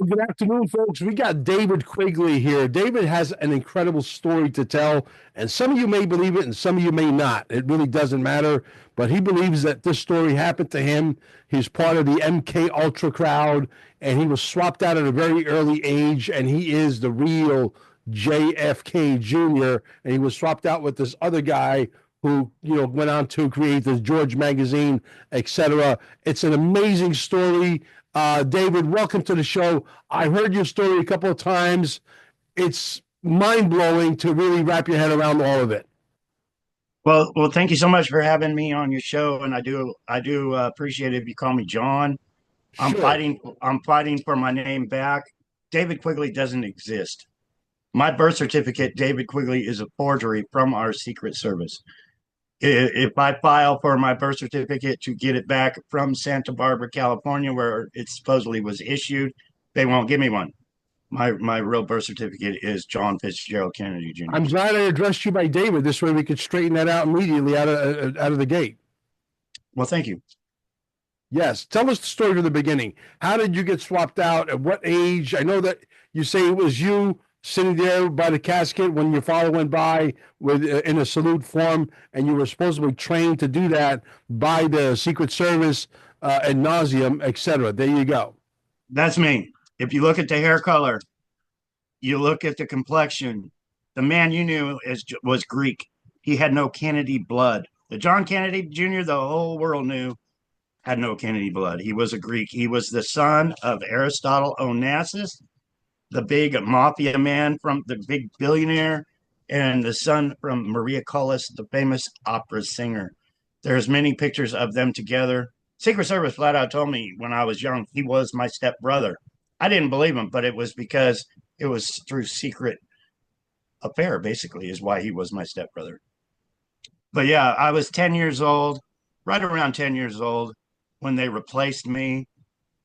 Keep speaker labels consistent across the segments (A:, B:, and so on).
A: Good afternoon, folks. We got David Quigley here. David has an incredible story to tell, and some of you may believe it and some of you may not. It really doesn't matter, but he believes that this story happened to him. He's part of the MK Ultra crowd, and he was swapped out at a very early age, and he is the real JFK Jr., and he was swapped out with this other guy who, went on to create the George magazine, etc. It's an amazing story. David, welcome to the show. I heard your story a couple of times. It's mind blowing to really wrap your head around all of it.
B: Well, thank you so much for having me on your show, and I do appreciate it if you call me John. I'm
A: Sure.
B: fighting, I'm fighting for my name back. David Quigley doesn't exist. My birth certificate, David Quigley, is a forgery from our Secret Service. If I file for my birth certificate to get it back from Santa Barbara, California, where it supposedly was issued, they won't give me one. My real birth certificate is John Fitzgerald Kennedy
A: I'm
B: Jr.'s.
A: glad I addressed you by David. This way we could straighten that out immediately out of the gate.
B: Well, thank you.
A: Yes. Tell us the story from the beginning. How did you get swapped out? At what age? I know that you say it was you sitting there by the casket when your father went by with in a salute form, and you were supposedly trained to do that by the Secret Service ad nauseum, etc. There you go.
B: That's me. If you look at the hair color, you look at the complexion. The man you knew was Greek. He had no Kennedy blood. The John Kennedy Jr. the whole world knew had no Kennedy blood. He was a Greek. He was the son of Aristotle Onassis, the big mafia man from the big billionaire, and the son from Maria Callas, the famous opera singer. There's many pictures of them together. Secret Service flat out told me when I was young he was my step brother. I didn't believe him, but it was because it was through secret affair, basically, is why he was my stepbrother. But yeah, I was 10 years old, right around 10 years old, when they replaced me.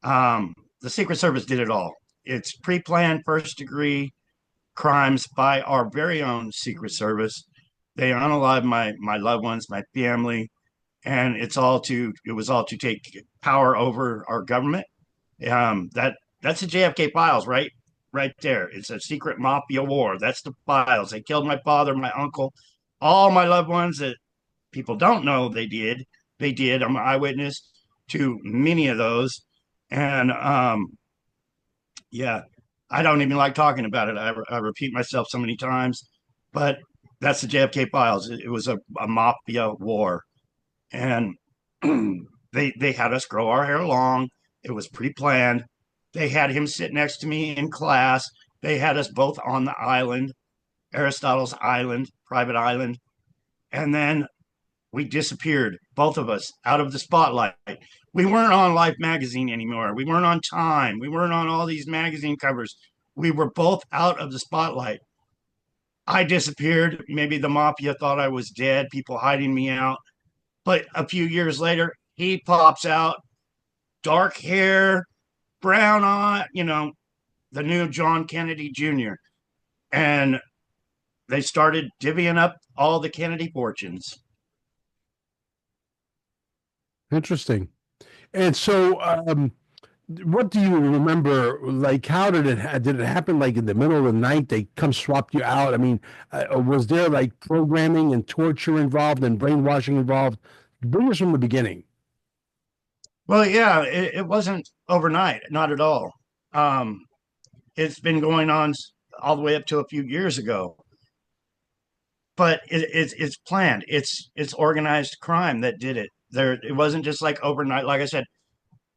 B: The Secret Service did it all. It's pre planned first degree crimes by our very own Secret Service. They unalive my loved ones, my family, and it was all to take power over our government. That's the JFK files, right there. It's a secret mafia war. That's the files. They killed my father, my uncle, all my loved ones that people don't know they did. They did. I'm an eyewitness to many of those, and yeah, I don't even like talking about it. I repeat myself so many times, but that's the JFK files. It was a mafia war, and they had us grow our hair long. It was pre-planned. They had him sit next to me in class. They had us both on the island, Aristotle's island, private island, and then we disappeared, both of us, out of the spotlight. We weren't on Life magazine anymore. We weren't on Time. We weren't on all these magazine covers. We were both out of the spotlight. I disappeared. Maybe the mafia thought I was dead, people hiding me out. But a few years later, he pops out, dark hair, brown eye, the new John Kennedy Jr. And they started divvying up all the Kennedy fortunes.
A: Interesting. And so, what do you remember? Like, how did it happen? Like in the middle of the night, they come swap you out. I mean, was there like programming and torture involved and brainwashing involved? Bring us from the beginning.
B: Well, yeah, it wasn't overnight, not at all. Um, it's been going on all the way up to a few years ago, but it's planned. It's organized crime that did it. It wasn't just like overnight. Like I said,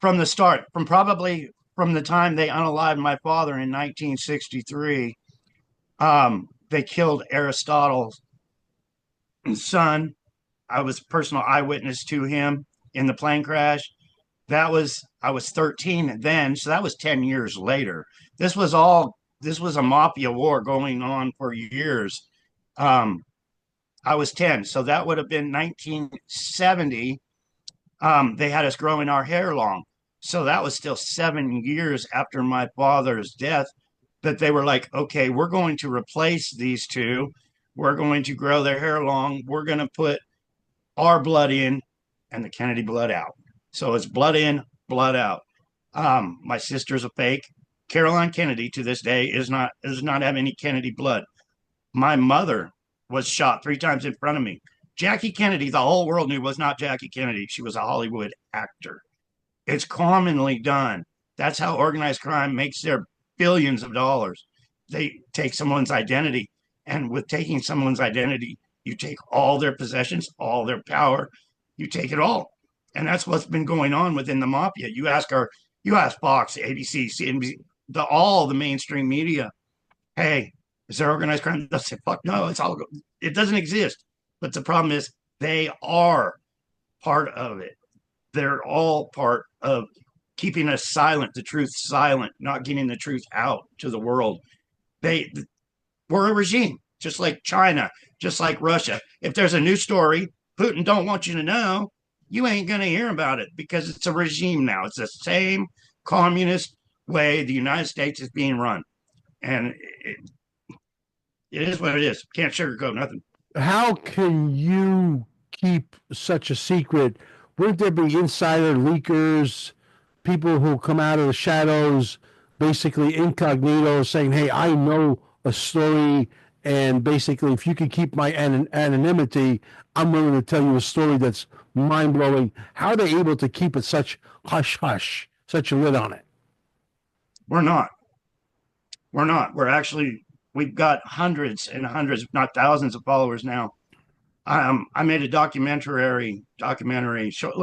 B: from the start, from the time they unalived my father in 1963, they killed Aristotle's son. I was a personal eyewitness to him in the plane crash. I was 13 then, so that was 10 years later. This was a mafia war going on for years. Um, I was 10, so that would have been 1970. They had us growing our hair long. So that was still 7 years after my father's death that they were like, okay, we're going to replace these two. We're going to grow their hair long. We're going to put our blood in and the Kennedy blood out. So it's blood in, blood out. My sister's a fake. Caroline Kennedy to this day does not have any Kennedy blood. My mother was shot 3 times in front of me. Jackie Kennedy, the whole world knew, was not Jackie Kennedy. She was a Hollywood actor. It's commonly done. That's how organized crime makes their billions of dollars. They take someone's identity, and with taking someone's identity, you take all their possessions, all their power, you take it all. And that's what's been going on within the mafia. You ask Fox, ABC, CNBC, all the mainstream media, hey, is there organized crime? They'll say, fuck no, it doesn't exist. But the problem is they are part of it. They're all part of keeping us silent, the truth silent, not getting the truth out to the world. They We're a regime, just like China, just like Russia. If there's a new story Putin don't want you to know, you ain't gonna hear about it because it's a regime now. It's the same communist way the United States is being run, and it is what it is. Can't sugarcoat nothing.
A: How can you keep such a secret? Wouldn't there be insider leakers, people who come out of the shadows, basically incognito, saying, "Hey, I know a story, and basically, if you can keep my anonymity, I'm willing to tell you a story that's mind blowing." How are they able to keep it such hush hush, such a lid on it?
B: We're not. We're not. We've got hundreds and hundreds, if not thousands, of followers now. I made a little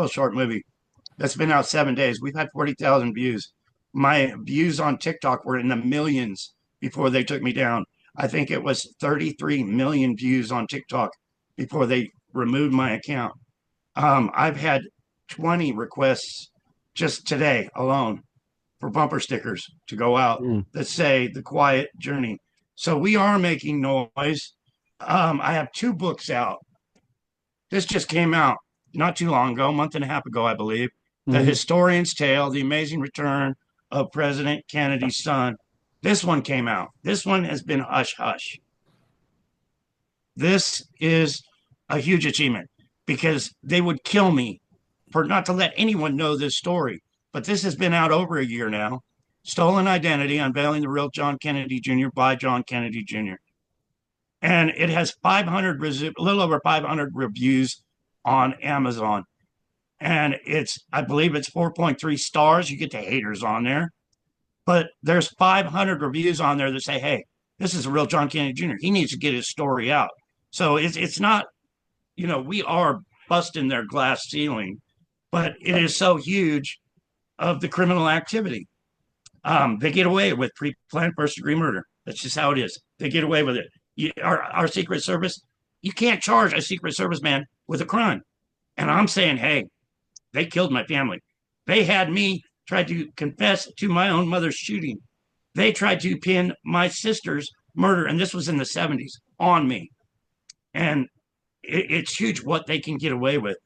B: short movie that's been out 7 days. We've had 40,000 views. My views on TikTok were in the millions before they took me down. I think it was 33 million views on TikTok before they removed my account. I've had 20 requests just today alone for bumper stickers to go out
A: Mm.
B: that say The Quiet Journey. So we are making noise. I have 2 books out. This just came out not too long ago, a month and a half ago, I believe. The
A: Mhm.
B: Historian's Tale, The Amazing Return of President Kennedy's Son. This one came out. This one has been hush hush. This is a huge achievement because they would kill me for not to let anyone know this story. But this has been out over a year now. Stolen Identity, Unveiling the Real John Kennedy Jr. by John Kennedy Jr. And it has a little over 500 reviews on Amazon. And I believe it's 4.3 stars. You get the haters on there. But there's 500 reviews on there that say, hey, this is a real John Kennedy Jr. He needs to get his story out. So it's not, we are busting their glass ceiling, but it is so huge of the criminal activity. They get away with pre-planned first-degree murder. That's just how it is. They get away with it. Our Secret Service, you can't charge a Secret Service man with a crime. And I'm saying, hey, they killed my family. They had me try to confess to my own mother's shooting. They tried to pin my sister's murder, and this was in the 70s, on me. And it's huge what they can get away with.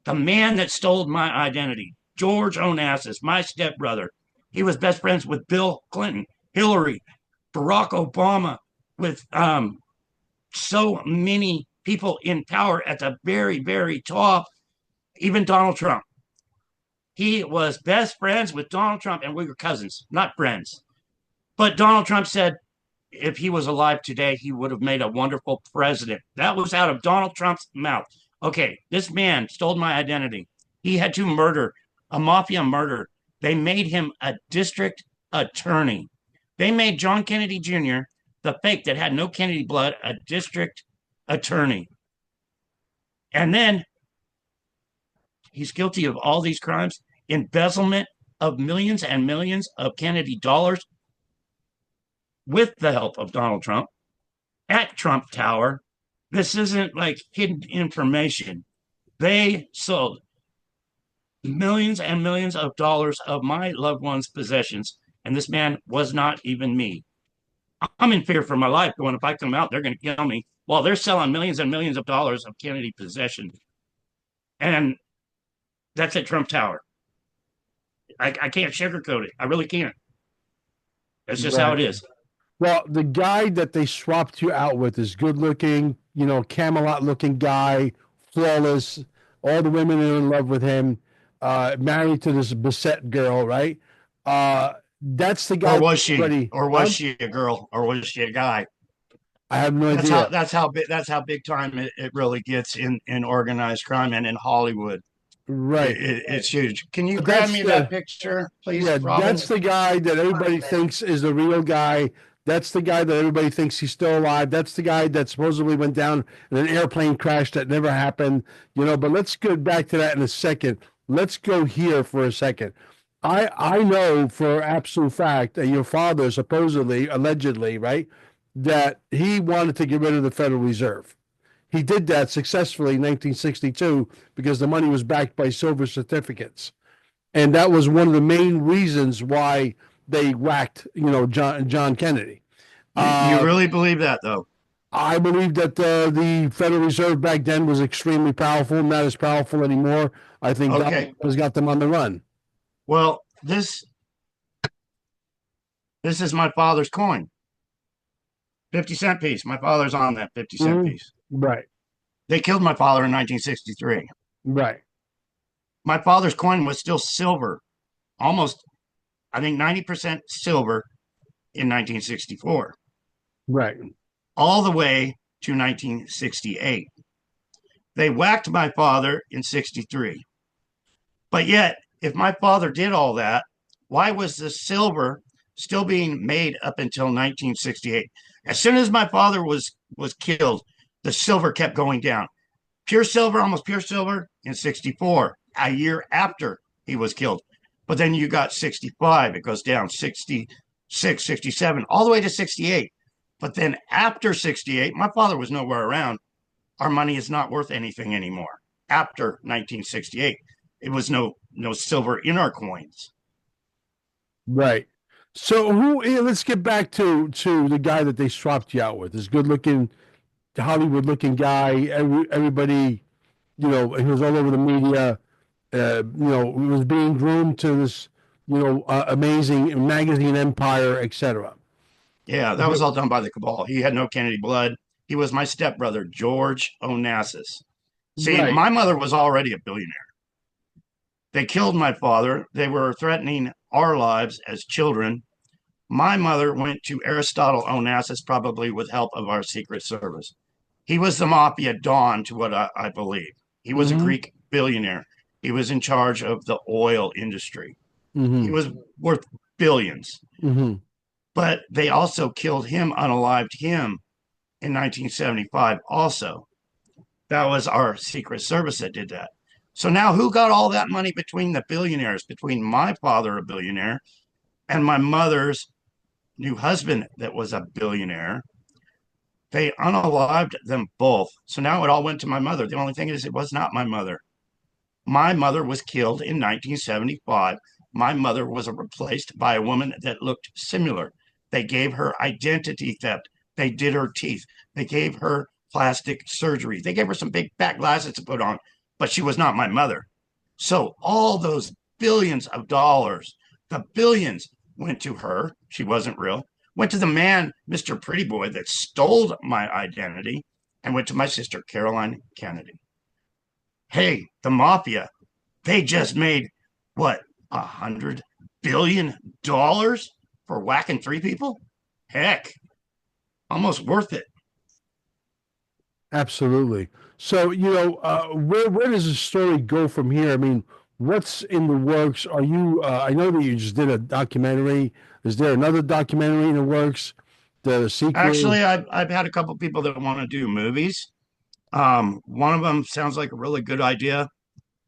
B: The man that stole my identity, George Onassis, my stepbrother, he was best friends with Bill Clinton, Hillary, Barack Obama, with so many people in power at the very, very top, even Donald Trump. He was best friends with Donald Trump, and we were cousins, not friends. But Donald Trump said if he was alive today, he would have made a wonderful president. That was out of Donald Trump's mouth. Okay, this man stole my identity. He had to murder, a mafia murder. They made him a district attorney. They made John Kennedy Jr., the fake that had no Kennedy blood, a district attorney. And then he's guilty of all these crimes, embezzlement of millions and millions of Kennedy dollars with the help of Donald Trump at Trump Tower. This isn't like hidden information. They sold millions and millions of dollars of my loved ones' possessions, and this man was not even me. I'm in fear for my life going, if I come out, they're going to kill me while they're selling millions and millions of dollars of Kennedy possessions. And that's at Trump Tower. I can't sugarcoat it. I really can't. That's just how it is.
A: Well, the guy that they swapped you out with is good looking, Camelot looking guy, flawless. All the women are in love with him. Married to this Bissett girl, right? That's the
B: Or
A: guy.
B: was she?
A: Buddy,
B: Or was she a girl? Or was she a guy?
A: I have no
B: That's
A: idea.
B: how that's how big time it really gets in organized crime and in Hollywood.
A: Right.
B: It's huge. Can you
A: But
B: grab
A: that's
B: me that
A: the
B: picture, please,
A: Yeah,
B: Robin?
A: that's the guy that everybody thinks is the real guy. That's the guy that everybody thinks he's still alive. That's the guy that supposedly went down in an airplane crash that never happened. But let's get back to that in a second. Let's go here for a second. I know for absolute fact that your father supposedly, allegedly, right, that he wanted to get rid of the Federal Reserve. He did that successfully in 1962 because the money was backed by silver certificates, and that was one of the main reasons why they whacked, John Kennedy.
B: You
A: Uh,
B: really believe that, though?
A: I believe that the Federal Reserve back then was extremely powerful, not as powerful anymore. I think Donald
B: Okay.
A: has got them on the run.
B: Well, this is my father's coin, 50-cent piece. My father's on that 50-cent
A: Mhm.
B: piece.
A: Right,
B: They killed my father in 1963.
A: right,
B: My father's coin was still silver, almost, I think, 90% silver in 1964,
A: right.
B: all the way to 1968. They whacked my father in 63. But yet, if my father did all that, why was the silver still being made up until 1968? As soon as my father was killed, the silver kept going down. Pure silver, almost pure silver in 64, a year after he was killed. But then you got 65, it goes down 66, 67, all the way to 68. But then after 68, my father was nowhere around. Our money is not worth anything anymore. After 1968, it was no silver in our coins.
A: Right. So let's get back to the guy that they swapped you out with. This good looking, Hollywood looking guy. Everybody, he was all over the media. He was being groomed to this, amazing magazine empire, etc.
B: Yeah, that was all done by the cabal. He had no Kennedy blood. He was my stepbrother, George Onassis. See,
A: Right.
B: my mother was already a billionaire. They killed my father. They were threatening our lives as children. My mother went to Aristotle Onassis, probably with help of our Secret Service. He was the Mafia Don, to what I believe. He was a
A: Mm-hmm.
B: Greek billionaire. He was in charge of the oil industry. He
A: Mm-hmm.
B: was worth billions.
A: Mm-hmm.
B: But they also killed him, unalived him in 1975 also. That was our Secret Service that did that. So now who got all that money between the billionaires, between my father, a billionaire, and my mother's new husband that was a billionaire? They unalived them both. So now it all went to my mother. The only thing is, it was not my mother. My mother was killed in 1975. My mother was replaced by a woman that looked similar. They gave her identity theft. They did her teeth. They gave her plastic surgery. They gave her some big fat glasses to put on, but she was not my mother. So all those billions of dollars, the billions went to her. She wasn't real. Went to the man, Mr. Pretty Boy, that stole my identity, and went to my sister, Caroline Kennedy. Hey, the mafia, they just made what, $100 billion for whacking three people? Heck, almost worth it.
A: Absolutely. So, where does the story go from here? I mean, what's in the works? Are you? I know that you just did a documentary. Is there another documentary in the works? The sequel?
B: Actually, I've had a couple people that want to do movies. One of them sounds like a really good idea.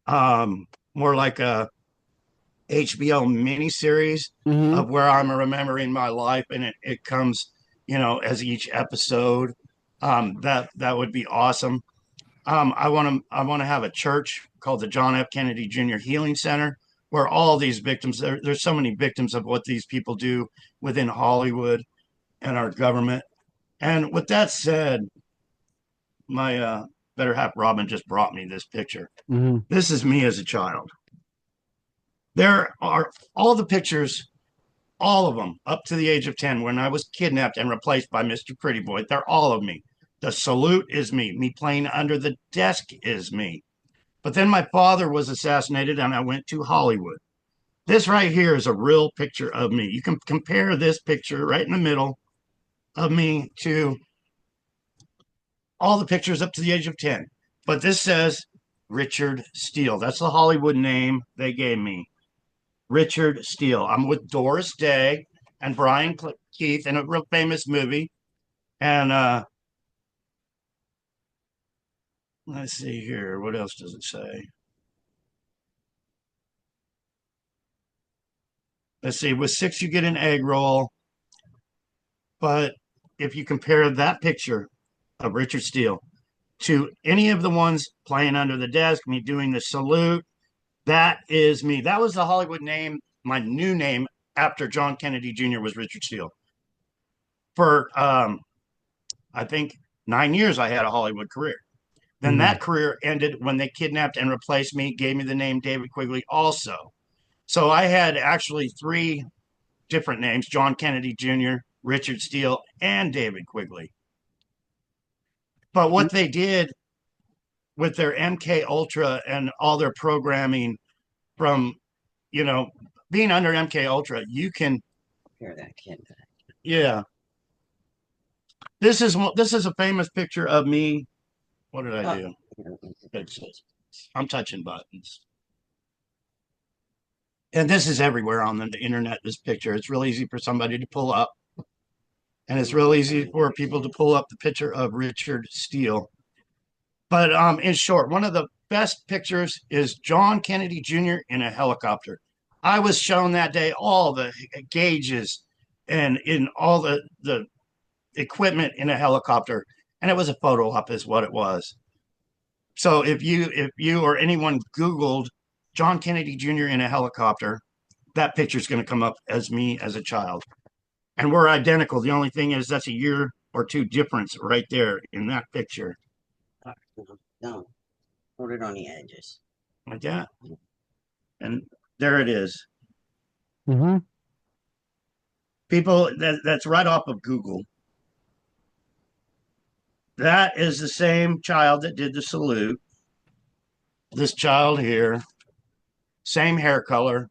B: More like a HBO miniseries
A: Mm-hmm.
B: of where I'm remembering my life, and it comes, as each episode. That would be awesome. I want to have a church called the John F. Kennedy Jr. Healing Center, where all these victims, there's so many victims of what these people do within Hollywood and our government. And with that said, my better half Robin just brought me this picture.
A: Mm-hmm.
B: This is me as a child. There are all the pictures, all of them, up to the age of 10, when I was kidnapped and replaced by Mr. Pretty Boy. They're all of me. The salute is me. Me playing under the desk is me. But then my father was assassinated, and I went to Hollywood. This right here is a real picture of me. You can compare this picture right in the middle of me to all the pictures up to the age of 10. But this says Richard Steele. That's the Hollywood name they gave me. Richard Steele. I'm with Doris Day and Brian Keith in a real famous movie. And let's see here. What else does it say? Let's see. With six, you get an egg roll. But if you compare that picture of Richard Steele to any of the ones playing under the desk, me doing the salute, that is me. That was the Hollywood name. My new name after John Kennedy Jr. was Richard Steele. For I think 9 years, I had a Hollywood career. Then that career ended when they kidnapped and replaced me, gave me the name David Quigley also. So I had actually three different names: John Kennedy Jr., Richard Steele, and David Quigley. But what they did with their MK Ultra and all their programming from, being under MK Ultra, you can
C: Hear that kid.
B: yeah. This is a famous picture of me. What did I do? I'm touching buttons. And this is everywhere on the internet, this picture. It's real easy for somebody to pull up. And it's real easy for people to pull up the picture of Richard Steele. But in short, one of the best pictures is John Kennedy Jr. in a helicopter. I was shown that day all the gauges and in all the equipment in a helicopter, and it was a photo op is what it was. So if you or anyone Googled John Kennedy Jr. in a helicopter, that picture is going to come up as me as a child. And we're identical. The only thing is that's a year or two difference right there in that picture.
C: No, hold it on the edges.
B: Like that. And there it is.
A: Mm-hmm.
B: People, that's right off of Google. That is the same child that did the salute. This child here, same hair color,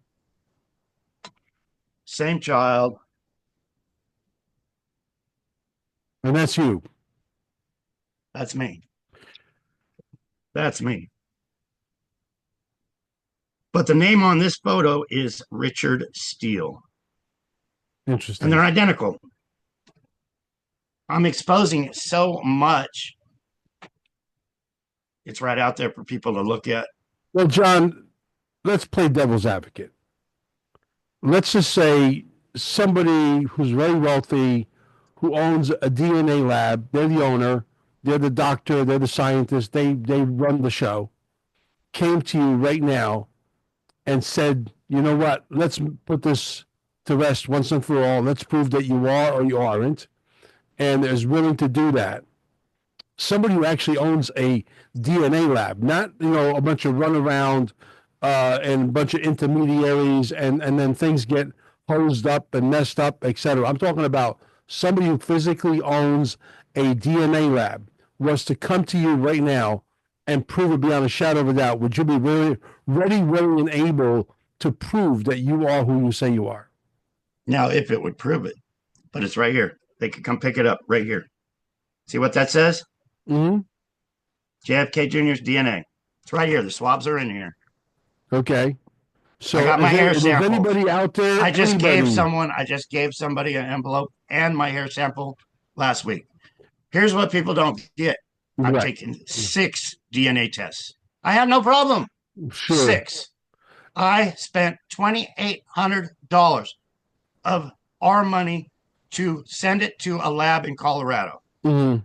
B: same child.
A: And that's you.
B: That's me. That's me. But the name on this photo is Richard Steele.
A: Interesting.
B: And they're identical. I'm exposing it so much. It's right out there for people to look at.
A: Well, John, let's play devil's advocate. Let's just say somebody who's very wealthy, who owns a DNA lab, they're the owner, they're the doctor, they're the scientist, they run the show, came to you right now and said, you know what, let's put this to rest once and for all. Let's prove that you are or you aren't, and is willing to do that. Somebody who actually owns a DNA lab, not a bunch of runaround and a bunch of intermediaries, and then things get hosed up and messed up, etc. I'm talking about somebody who physically owns a DNA lab, was to come to you right now and prove it beyond a shadow of a doubt. Would you be really ready, willing, and able to prove that you are who you say you are?
B: Now, if it would prove it, but it's right here. They could come pick it up right here. See what that says?
A: Mm-hmm.
B: JFK Jr.'s DNA. It's right here. The swabs are in here.
A: Okay. So
B: I got my hair
A: is
B: sample.
A: Anybody out there?
B: I just gave somebody an envelope and my hair sample last week. Here's what people don't get. I've taken 6 DNA tests. I have no problem.
A: Sure.
B: 6. I spent $2,800 of our money to send it to a lab in Colorado.
A: Mm-hmm.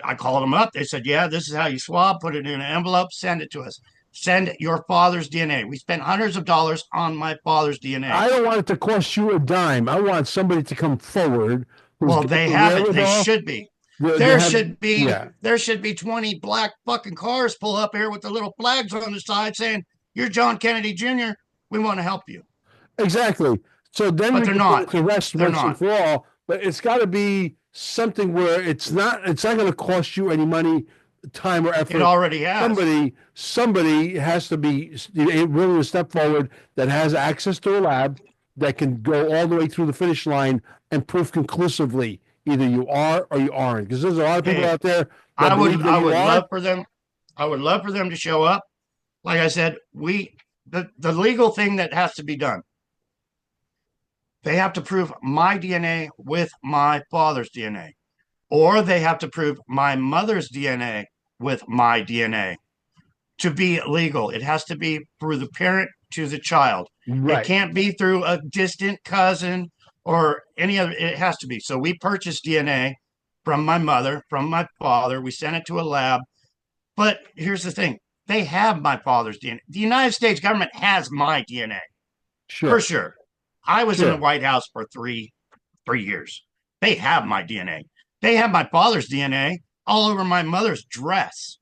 B: I called them up. They said, yeah, this is how you swab, put it in an envelope, send it to us. Send your father's DNA. We spent hundreds of dollars on my father's DNA.
A: I don't want it to cost you a dime. I want somebody to come forward.
B: Well, they have it. They should be. There should be 20 black fucking cars pull up here with the little flags on the side saying, you're John Kennedy Jr. We want to help you.
A: Exactly. So then
B: but they're not.
A: To rest once and for all. But it's got to be something where it's not going to cost you any money time or effort.
B: It already has.
A: Somebody has to be willing to step forward that has access to a lab that can go all the way through the finish line and prove conclusively either you are or you aren't. Because there's a lot of people out there that believe that you are.
B: love for them. I would love for them to show up. Like I said, the legal thing that has to be done. They have to prove my DNA with my father's DNA, or they have to prove my mother's DNA with my DNA to be legal. It has to be through the parent to the child.
A: Right.
B: It can't be through a distant cousin or any other. It has to be. So we purchased DNA from my mother, from my father. We sent it to a lab. But here's the thing. They have my father's DNA. The United States government has my DNA.
A: Sure.
B: For sure. I was in the White House for three years. They have my DNA. They have my father's DNA all over my mother's dress.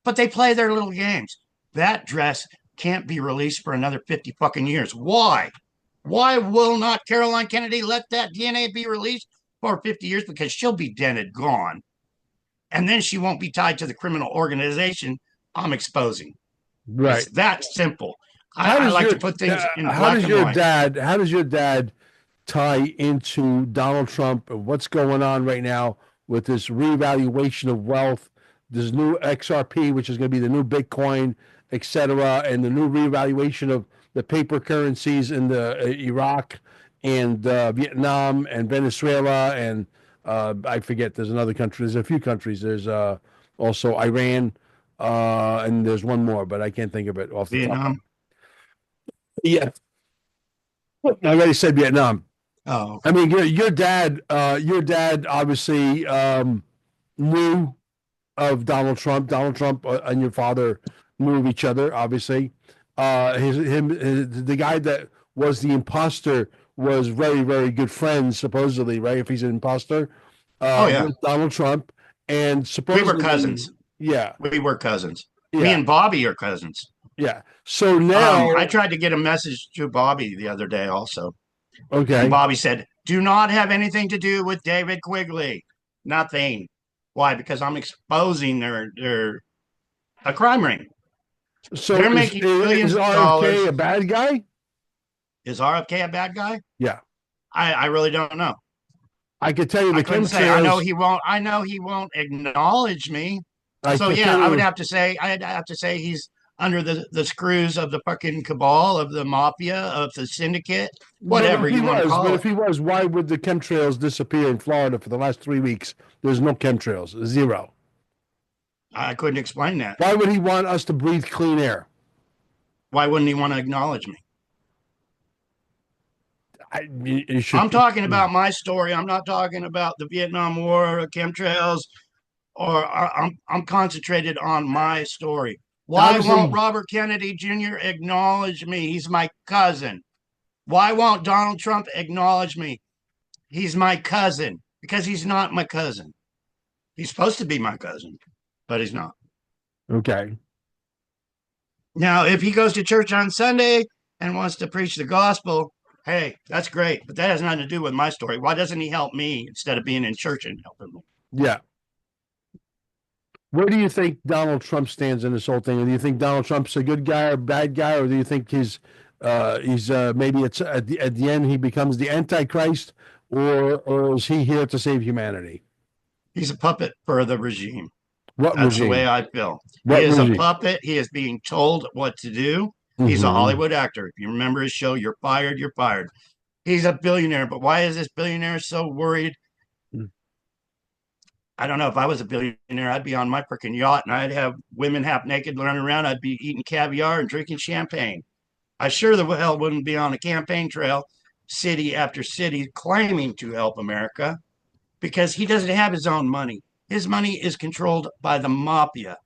B: But they play their little games. That dress can't be released for another 50 fucking years. Why? Why will not Caroline Kennedy let that DNA be released for 50 years? Because she'll be dead and gone. And then she won't be tied to the criminal organization I'm exposing.
A: Right.
B: It's that simple. I like to put things in black and white.
A: How does your dad tie into Donald Trump and what's going on right now with this reevaluation of wealth, this new XRP, which is going to be the new Bitcoin, et cetera, and the new reevaluation of the paper currencies in the Iraq and Vietnam and Venezuela and I forget, there's another country. There's a few countries. There's also Iran and there's one more, but I can't think of it off the
B: Vietnam.
A: top. Yeah. I already said Vietnam.
B: Oh,
A: okay. I mean, your dad obviously knew of Donald Trump. Donald Trump and your father knew of each other, obviously. The guy that was the imposter was very, very good friends, supposedly, right? If he's an imposter. With Donald Trump. And supposedly
B: we were cousins.
A: Yeah.
B: We were cousins.
A: Yeah.
B: Me and Bobby are cousins.
A: Yeah. So now
B: I tried to get a message to Bobby the other day also.
A: Okay.
B: And Bobby said, do not have anything to do with David Quigley. Nothing. Why? Because I'm exposing their a crime ring.
A: So
B: they're making billions of dollars.
A: Is RFK a bad guy?
B: Is RFK a bad guy?
A: Yeah.
B: I really don't know.
A: I could tell you the chemtrails.
B: I know he won't. I know he won't acknowledge me. I would have to say. I'd have to say he's under the screws of the fucking cabal, of the mafia, of the syndicate, whatever you want to call it.
A: But if he was, why would the chemtrails disappear in Florida for the last 3 weeks? There's no chemtrails, zero.
B: I couldn't explain that.
A: Why would he want us to breathe clean air?
B: Why wouldn't he want to acknowledge me?
A: I'm
B: talking about my story. I'm not talking about the Vietnam War or chemtrails, or I'm concentrated on my story. Why won't Robert Kennedy Jr. acknowledge me? He's my cousin. Why won't Donald Trump acknowledge me? He's my cousin. Because he's not my cousin. He's supposed to be my cousin, but he's not.
A: Okay.
B: Now, if he goes to church on Sunday and wants to preach the gospel, hey, that's great. But that has nothing to do with my story. Why doesn't he help me instead of being in church and helping me?
A: Yeah. Where do you think Donald Trump stands in this whole thing? Do you think Donald Trump's a good guy or bad guy, or do you think he's maybe it's at the end he becomes the Antichrist, or is he here to save humanity?
B: He's a puppet for the regime.
A: That's
B: regime? The way I feel. He is a puppet. He is being told what to do. He's a Hollywood actor. If you remember his show, You're Fired, You're Fired. He's a billionaire, but why is this billionaire so worried? I don't know. If I was a billionaire, I'd be on my freaking yacht and I'd have women half naked running around. I'd be eating caviar and drinking champagne. I sure the hell wouldn't be on a campaign trail, city after city, claiming to help America, because he doesn't have his own money. His money is controlled by the mafia.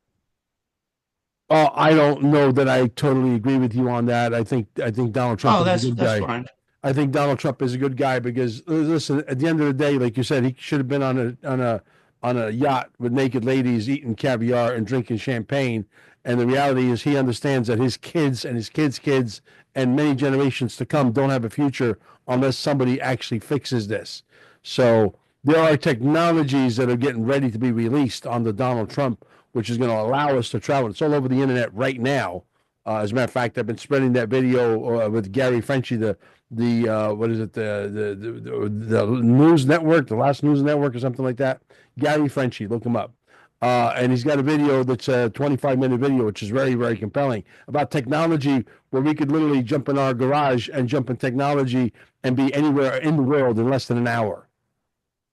A: I don't know that I totally agree with you on that. I think Donald Trump is a good guy. Fine. I think Donald Trump is a good guy because, listen, at the end of the day, like you said, he should have been on a yacht with naked ladies eating caviar and drinking champagne. And the reality is he understands that his kids and his kids' kids and many generations to come don't have a future unless somebody actually fixes this. So there are technologies that are getting ready to be released on the Donald Trump which is going to allow us to travel. It's all over the internet right now. As a matter of fact, I've been spreading that video with Gary Frenchie, the what is it, the news network, the last news network or something like that. Gary Frenchie, look him up. And he's got a video that's a 25-minute video, which is very, very compelling about technology, where we could literally jump in our garage and jump in technology and be anywhere in the world in less than an hour.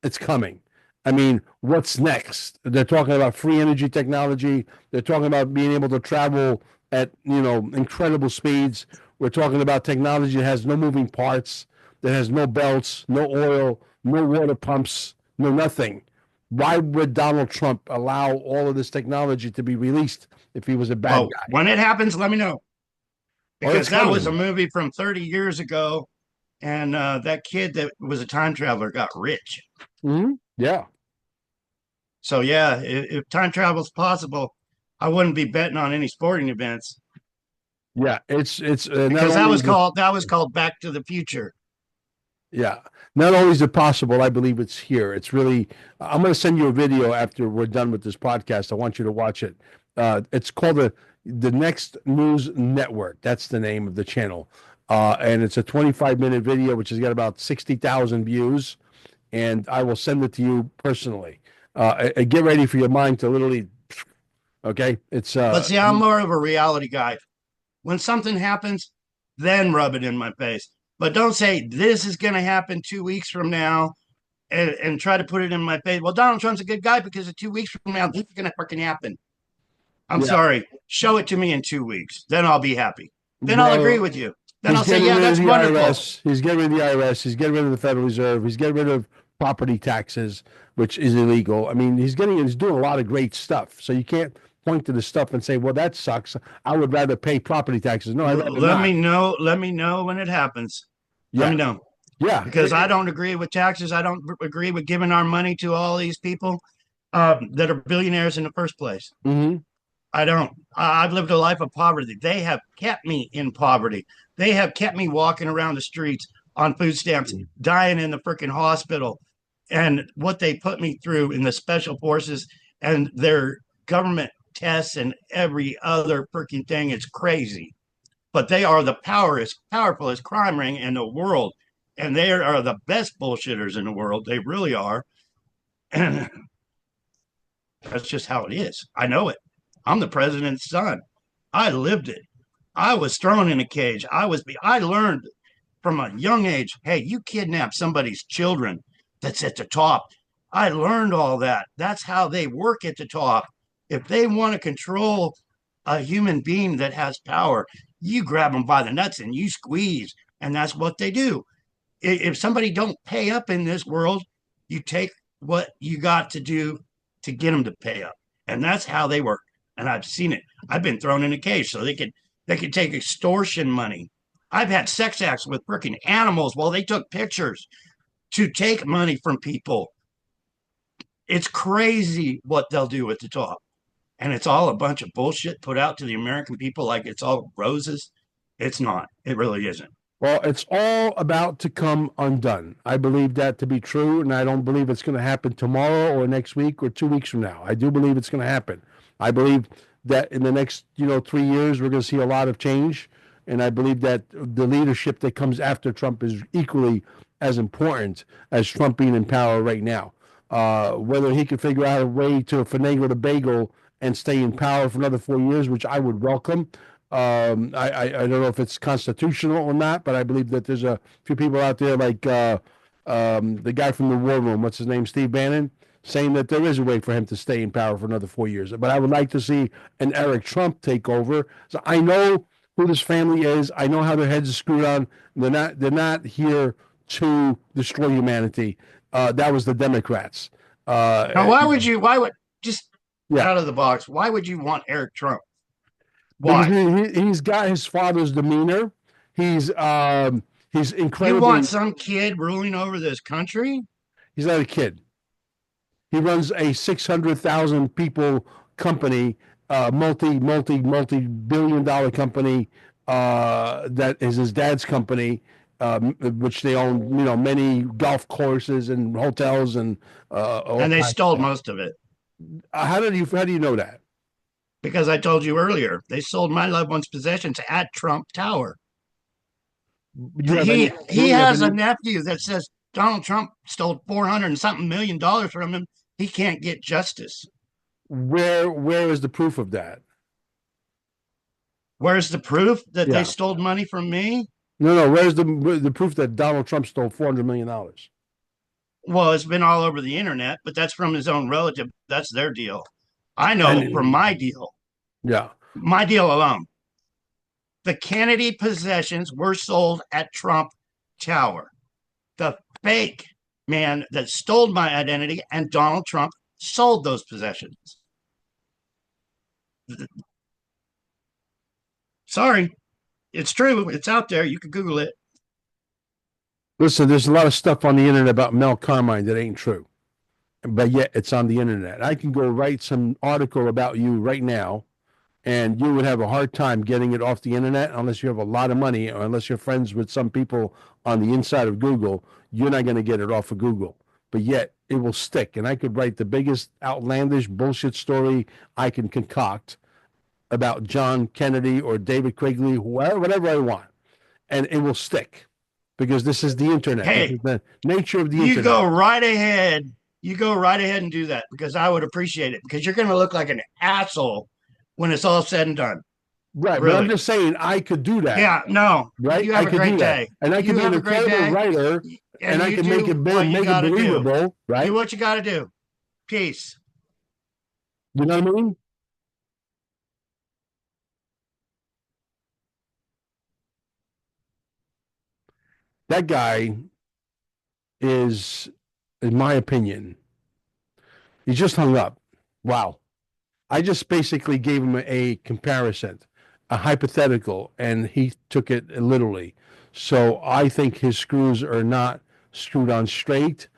A: It's coming. I mean, what's next? They're talking about free energy technology. They're talking about being able to travel at, incredible speeds. We're talking about technology that has no moving parts, that has no belts, no oil, no water pumps, no nothing. Why would Donald Trump allow all of this technology to be released if he was a bad guy?
B: When it happens, let me know. Because
A: it's
B: that was a
A: coming.
B: movie from 30 years ago, and that kid that was a time traveler got rich.
A: Yeah.
B: So yeah, if time travel is possible, I wouldn't be betting on any sporting events
A: Yeah, it's not
B: because that
A: only
B: was called Back to the Future.
A: yeah, not only is it possible, I believe it's here. It's really. I'm going to send you a video after we're done with this podcast. I want you to watch it. It's called the Next News Network. That's the name of the channel, and it's a 25-minute video which has got about 60,000 views. And I will send it to you personally. Get ready for your mind to literally. Okay, it's.
B: But see, I'm more of a reality guy. When something happens, then rub it in my face. But don't say this is going to happen 2 weeks from now and try to put it in my face. Well, Donald Trump's a good guy because 2 weeks from now, this is going to freaking happen. I'm sorry. Show it to me in 2 weeks. Then I'll be happy. Then I'll agree with you. Then I'll say, yeah, that's wonderful.
A: He's getting rid of the IRS. He's getting rid of the Federal Reserve. He's getting rid of property taxes, which is illegal. I mean, he's doing a lot of great stuff. So you can't point to the stuff and say, well, that sucks. I would rather pay property taxes. No,
B: let me know when it happens. Let me know.
A: Yeah.
B: Because I don't agree with taxes. I don't agree with giving our money to all these people that are billionaires in the first place.
A: Mm-hmm.
B: I don't. I've lived a life of poverty. They have kept me in poverty. They have kept me walking around the streets on food stamps, dying in the freaking hospital. And what they put me through in the special forces and their government tests and every other freaking thing, it's crazy. But they are the powerfulest crime ring in the world. And they are the best bullshitters in the world. They really are. And that's just how it is. I know it. I'm the president's son. I lived it. I was thrown in a cage. I learned from a young age, hey, you kidnap somebody's children that's at the top. I learned all that. That's how they work at the top. If they want to control a human being that has power, you grab them by the nuts and you squeeze. And that's what they do. If somebody don't pay up in this world, you take what you got to do to get them to pay up. And that's how they work. And I've seen it. I've been thrown in a cage so they could take extortion money. I've had sex acts with freaking animals while they took pictures to take money from people. It's crazy what they'll do at the top. And it's all a bunch of bullshit put out to the American people like it's all roses. It's not. It really isn't.
A: Well, it's all about to come undone. I believe that to be true, and I don't believe it's going to happen tomorrow or next week or 2 weeks from now. I do believe it's going to happen. I believe that in the next, 3 years, we're going to see a lot of change. And I believe that the leadership that comes after Trump is equally as important as Trump being in power right now. Whether he can figure out a way to finagle the bagel and stay in power for another 4 years, which I would welcome. I don't know if it's constitutional or not, but I believe that there's a few people out there like the guy from the War Room, what's his name, Steve Bannon, saying that there is a way for him to stay in power for another 4 years. But I would like to see an Eric Trump take over. So I know who this family is. I know how their heads are screwed on. They're not here to destroy humanity. That was the Democrats.
B: Now, just out of the box, why would you want Eric Trump? Why?
A: Because he's got his father's demeanor. He's incredibly.
B: You want some kid ruling over this country?
A: He's not a kid. He runs a 600,000 people company, multi-billion-dollar company that is his dad's company, which they own, many golf courses and hotels and
B: they stole most of it.
A: How do you know that?
B: Because I told you earlier, they sold my loved one's possessions at Trump Tower.
A: You have any,
B: He
A: you have
B: has a
A: any,
B: nephew that says Donald Trump stole 400 and something $1 million from him. He can't get justice.
A: where is the proof of that?
B: Where's the proof that they
A: Yeah.
B: stole money from me?
A: No. Where's the proof that Donald Trump stole $400 million?
B: Well, it's been all over the internet, but that's from his own relative. That's their deal. I know from
A: And yeah,
B: my deal alone, the Kennedy possessions were sold at Trump Tower. The fake man that stole my identity and Donald Trump sold those possessions. Sorry, it's true. It's out there. You can Google it.
A: listen, there's a lot of stuff on the internet about Mel Carmine that ain't true, but yet it's on the internet. I can go write some article about you right now, and you would have a hard time getting it off the internet unless you have a lot of money or unless you're friends with some people on the inside of Google. You're not going to get it off of Google, but yet it will stick. And I could write the biggest outlandish bullshit story I can concoct about John Kennedy or David Quigley, whoever, whatever I want, and it will stick because this is the internet. This
B: Hey,
A: is the nature of the
B: you
A: internet.
B: go right ahead. You go right ahead and do that because I would appreciate it because you're going to look like an asshole when it's all said and done.
A: Right, but I'm
B: Really.
A: just saying I could do that.
B: Yeah, no.
A: Right,
B: You have
A: I
B: a
A: could
B: great
A: do that,
B: day.
A: and I
B: You
A: could be
B: have
A: an
B: a great
A: incredible
B: day.
A: writer, and I
B: you
A: can make
B: do
A: it
B: what you
A: make it
B: gotta do.
A: believable, right?
B: Do what you got to do. Peace.
A: You know what I mean? That guy is, in my opinion, he just hung up. Wow. I just basically gave him a comparison, a hypothetical, and he took it literally. So I think his screws are not screwed on straight.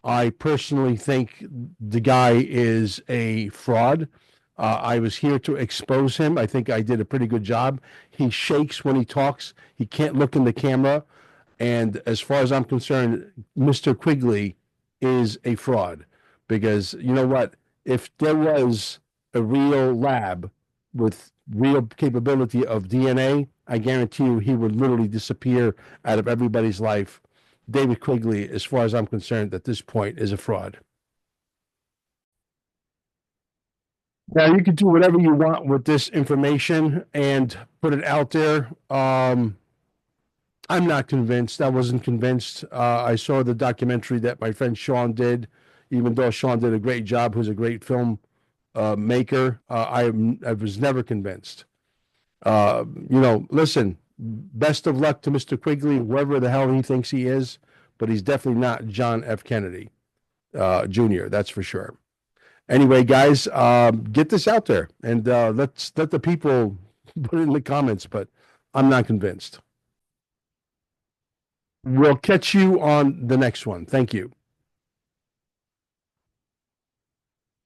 A: I personally think the guy is a fraud. I was here to expose him. I think I did a pretty good job. He shakes when he talks. He can't look in the camera. And as far as I'm concerned, Mr. Quigley is a fraud because you know what? If there was a real lab with real capability of DNA, I guarantee you he would literally disappear out of everybody's life. David Quigley, as far as I'm concerned, at this point, is a fraud. Now you can do whatever you want with this information and put it out there. I'm not convinced. I wasn't convinced. I saw the documentary that my friend Sean did, even though Sean did a great job, who's a great film maker. I was never convinced. Listen, best of luck to Mr. Quigley, whoever the hell he thinks he is, but he's definitely not John F. Kennedy Jr., that's for sure. Anyway, guys, get this out there and let's let the people put it in the comments, but I'm not convinced. We'll catch you on the next one. Thank you.